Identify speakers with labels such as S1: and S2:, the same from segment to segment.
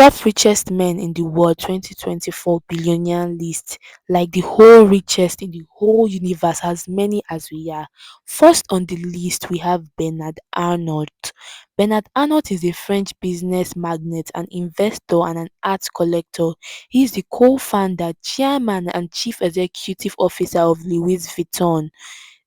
S1: Top richest men in the world 2024 billionaire list, like the whole richest in the whole universe, as many as we are. First on the list, we have Bernard Arnault. Bernard Arnault is a French business magnate, an investor, and an art collector. He is the co-founder, chairman, and chief executive officer of Louis Vuitton,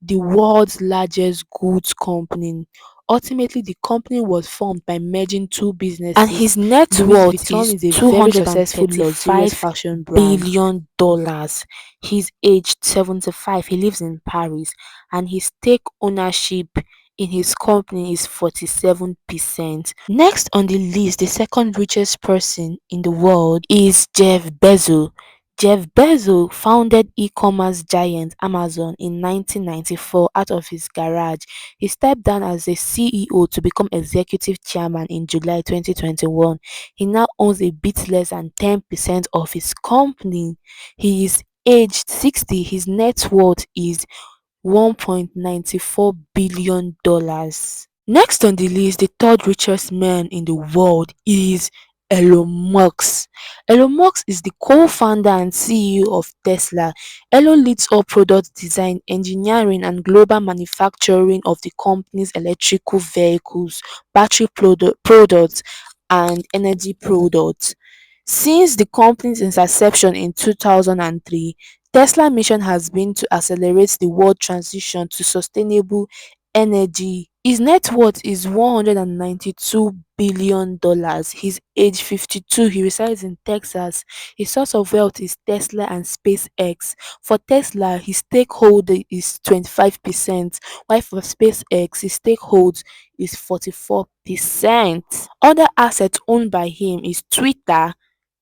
S1: the world's largest goods company. Ultimately, the company was formed by merging two
S2: And
S1: businesses.
S2: his net
S1: Louis
S2: worth
S1: Vuitton
S2: is
S1: is a very successful luxurious
S2: $235
S1: fashion brand.
S2: billion dollars. He's aged 75. He lives in Paris, and his stake ownership in his company is 47%. Next on the list, the second richest person in the world is Jeff Bezos. Jeff Bezos founded e-commerce giant Amazon in 1994 out of his garage. He stepped down as a CEO to become executive chairman in July 2021. He now owns a bit less than 10% of his company. He is aged 60. His net worth is $1.94 billion. Next on the list, the third richest man in the world is Elon Musk. Elon Musk is the co-founder and CEO of Tesla. Elon leads all product design, engineering, and global manufacturing of the company's electrical vehicles, battery products, and energy products. Since the company's inception in 2003, Tesla's mission has been to accelerate the world transition to sustainable energy. His net worth is $192 billion. He's age 52. He resides in Texas. His source of wealth is Tesla and SpaceX. For Tesla, his stakeholder is 25%, while for SpaceX, his stakeholder is 44%. Other assets owned by him is Twitter,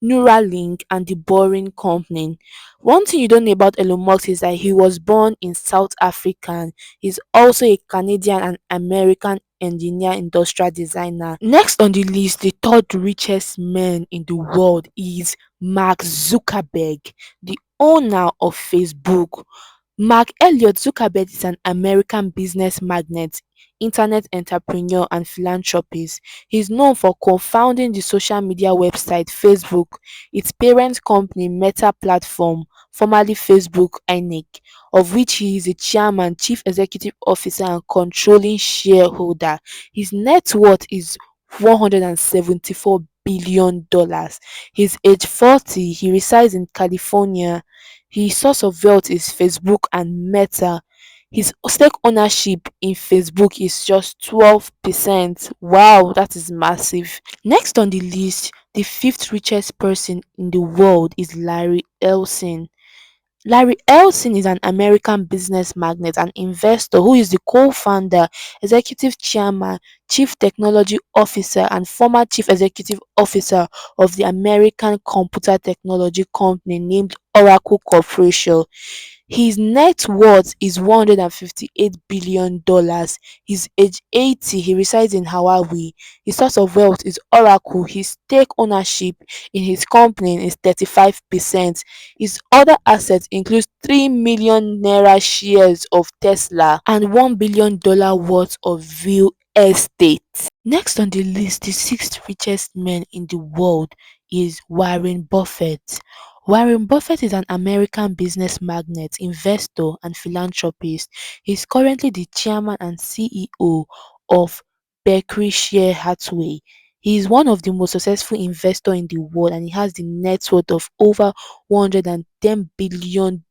S2: Neuralink, and the Boring Company. One thing you don't know about Elon Musk is that he was born in South Africa. He's also a Canadian and American engineer, industrial designer. Next on the list, the third richest man in the world is Mark Zuckerberg, the owner of Facebook. Mark Elliott Zuckerberg is an American business magnate, internet entrepreneur, and philanthropist. He is known for co-founding the social media website Facebook, its parent company Meta Platform, formerly Facebook Inc., of which he is a chairman, chief executive officer, and controlling shareholder. His net worth is $174 billion. He's age 40. He resides in California. His source of wealth is Facebook and Meta. His stake ownership in Facebook is just 12%. Wow, that is massive. Next on the list, the fifth richest person in the world is Larry Ellison. Larry Ellison is an American business magnate and investor who is the co-founder, executive chairman, chief technology officer, and former chief executive officer of the American computer technology company named Oracle Corporation. His net worth is $158 billion. He's age 80. He resides in Hawaii. His source of wealth is Oracle. His stake ownership in his company is 35%. His other assets include 3 million naira shares of Tesla and $1 billion worth of real estate. Next on the list, the sixth richest man in the world is Warren Buffett. Warren Buffett is an American business magnate, investor, and philanthropist. He is currently the chairman and CEO of Berkshire Hathaway. He is one of the most successful investors in the world, and he has the net worth of over $110 billion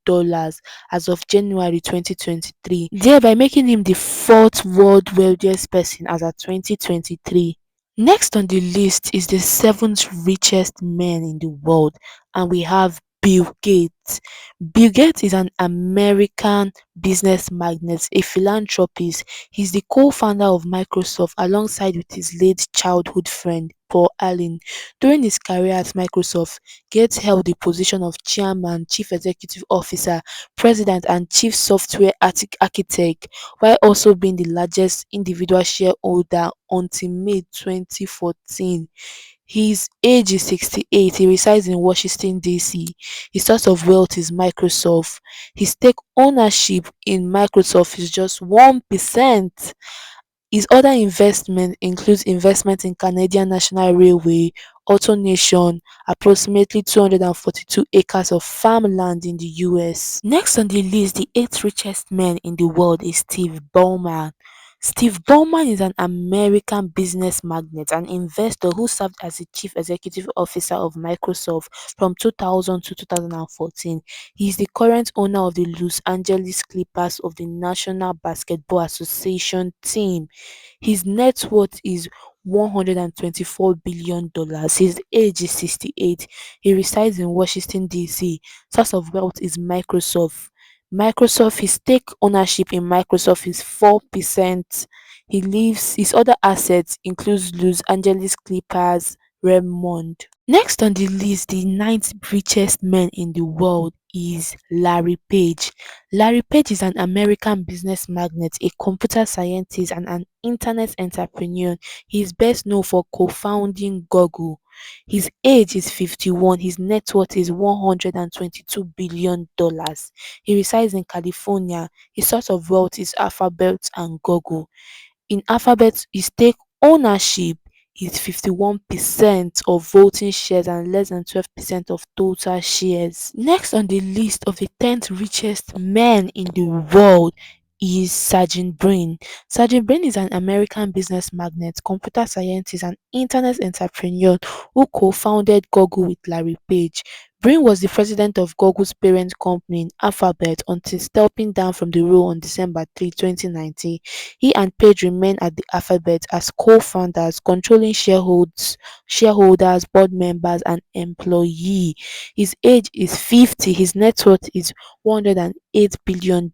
S2: as of January 2023, thereby making him the fourth world wealthiest person as of 2023. Next on the list is the seventh richest man in the world, and we have Bill Gates. Bill Gates is an American business magnate, a philanthropist. He's the co-founder of Microsoft alongside with his late childhood friend Paul Allen. During his career at Microsoft, Gates held the position of chairman, chief executive officer, president, and chief software architect, while also being the largest individual shareholder until May 2014. His age is 68. He resides in Washington, D.C. His source of wealth is Microsoft. His stake ownership in Microsoft is just 1%. His other investment includes investment in Canadian National Railway, AutoNation, approximately 242 acres of farmland in the US. Next on the list, the eighth richest man in the world is Steve Ballmer. Steve Ballmer is an American business magnate and investor who served as the chief executive officer of Microsoft from 2000 to 2014. He is the current owner of the Los Angeles Clippers of the National Basketball Association team. His net worth is $124 billion. His age is 68. He resides in Washington, D.C. Source of wealth is Microsoft. His stake ownership in Microsoft is 4%. His other assets includes Los Angeles Clippers, Redmond. Next on the list, the ninth richest man in the world is Larry Page. Larry Page is an American business magnate, a computer scientist, and an internet entrepreneur. He is best known for co-founding Google. His age is 51. His net worth is $122 billion. He resides in California. His source of wealth is Alphabet and Google. In Alphabet, his stake ownership is 51% of voting shares and less than 12% of total shares. Next on the list of the 10th richest men in the world is Sergey Brin. Sergey Brin is an American business magnate, computer scientist, and internet entrepreneur who co-founded Google with Larry Page. Brin was the president of Google's parent company, Alphabet, until stepping down from the role on December 3, 2019. He and Page remain at the Alphabet as co-founders, controlling shareholders, board members, and employee. His age is 50. His net worth is $108 billion.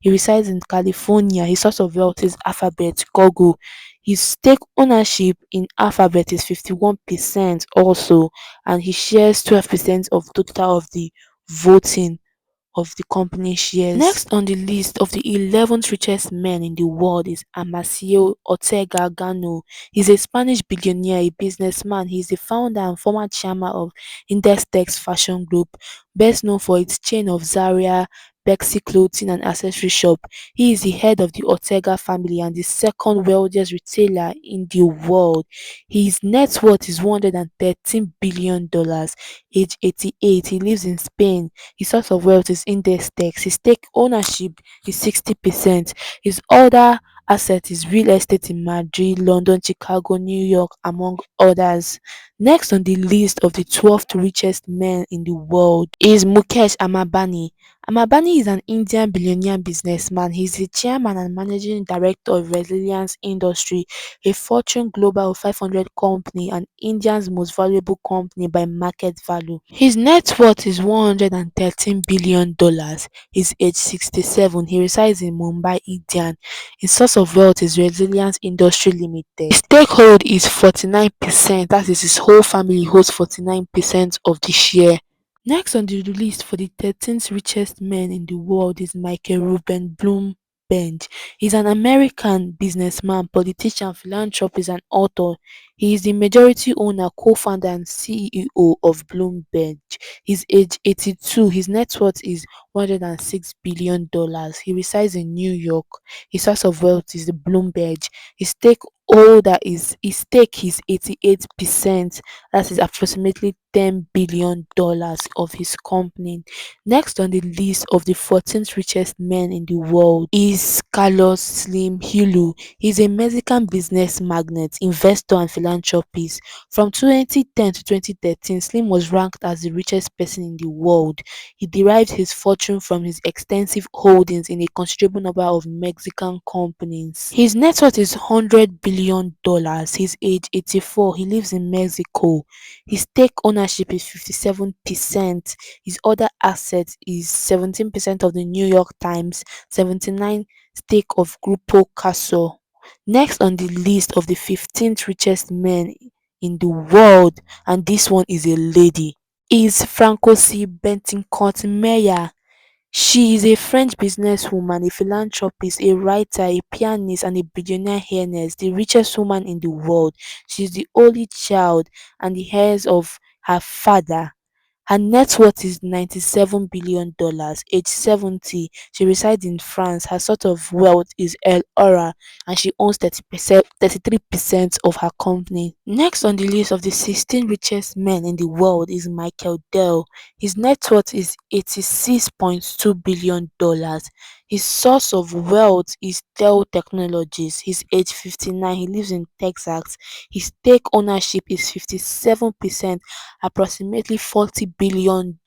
S2: He resides in California. His source of wealth is Alphabet, Google. His stake ownership in Alphabet is 51% also, and he shares 12% of total of the voting of the company shares. Next on the list of the 11th richest men in the world is Amancio Ortega Gano. He's a Spanish billionaire, a businessman. He's the founder and former chairman of Indestex Fashion Group, best known for its chain of Zara, Bexy clothing and accessory shop. He is the head of the Ortega family and the second wealthiest retailer in the world. His net worth is $113 billion. Age 88, he lives in Spain. His source of wealth is index tax. His stake ownership is 60%. His other asset is real estate in Madrid, London, Chicago, New York, among others. Next on the list of the 12th richest men in the world is Mukesh Ambani. Ambani is an Indian billionaire businessman. He is the chairman and managing director of Resilience Industry, a Fortune Global 500 company and India's most valuable company by market value. His net worth is $113 billion. His age 67. He resides in Mumbai, India. His source of wealth is Resilience Industry Limited. His stakehold is 49%. That is, his whole family holds 49% of the share. Next on the list for the 13th richest man in the world is Michael Ruben Bloomberg. He's an American businessman, politician, philanthropist, and author. He is the majority owner, co-founder, and CEO of Bloomberg. His age 82. His net worth is $106 billion. He resides in New York. His source of wealth is the Bloomberg. His stake is 88%. That is approximately $10 billion of his company. Next on the list of the 14th richest men in the world is Carlos Slim Hulu. He's a Mexican business magnate, investor, and philanthropist. From 2010 to 2013, Slim was ranked as the richest person in the world. He derived his fortune from his extensive holdings in a considerable number of Mexican companies. His net worth is $100 billion. His age 84. He lives in Mexico. His stake ownership is 57%. His other assets is 17% of the New York Times, 79 stake of Grupo Caso. Next on the list of the 15th richest men in the world, and this one is a lady, is Francoise Bettencourt Meyer. She is a French businesswoman, a philanthropist, a writer, a pianist, and a billionaire earnest, the richest woman in the world. She is the only child and the heirs of her father. Her net worth is $97 billion. Age 70. She resides in France. Her sort of wealth is El Aura, and she owns 30%, 33% of her company. Next on the list of the 16 richest men in the world is Michael Dell. His net worth is $86.2 billion. His source of wealth is Dell Technologies. He's age 59. He lives in Texas. His stake ownership is 57%, approximately $40 billion.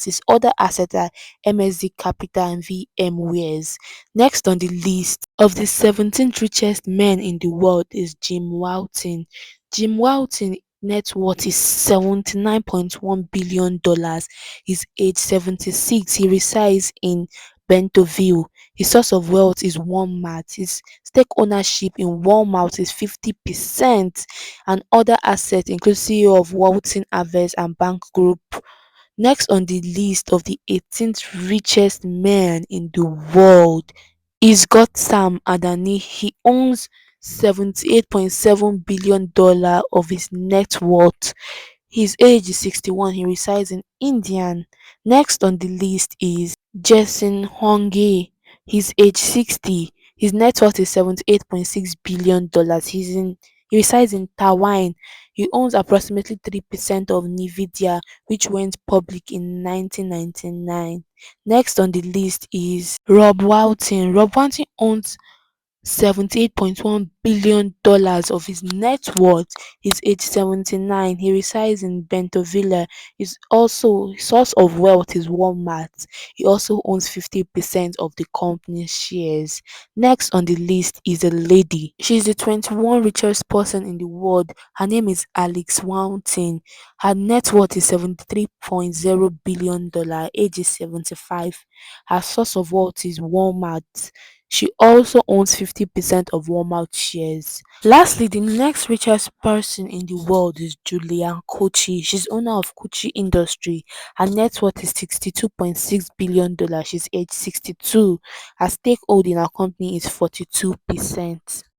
S2: His other assets are MSD Capital and VMwares. Next on the list of the 17th richest men in the world is Jim Walton. Jim Walton net worth is $79.1 billion. He's age 76. He resides in Bentonville. His source of wealth is Walmart. His stake ownership in Walmart is 50%, and other assets include CEO of Walton Harvest and Bank Group. Next on the list of the 18th richest men in the world is Sam Adani. He owns $78.7 billion of his net worth. His age is 61. He resides in India. Next on the list is Jason Honge. He's age 60. His net worth is $78.6 billion. He resides in Taiwan. He owns approximately 3% of Nvidia, which went public in 1999. Next on the list is Rob Walton. Rob Walton owns $78.1 billion of his net worth. He's age 79. He resides in Bentonville. His source of wealth is Walmart. He also owns 50% of the company's shares. Next on the list is a lady. She's the 21 richest person in the world. Her name is Alex Walton. Her net worth is $73.0 billion. Age is 75. Her source of wealth is Walmart. She also owns 50% of Walmart shares. Lastly, the next richest person in the world is Julian Kochi. She's owner of Kochi Industry. Her net worth is $62.6 billion. She's age 62. Her stake in her company is 42%.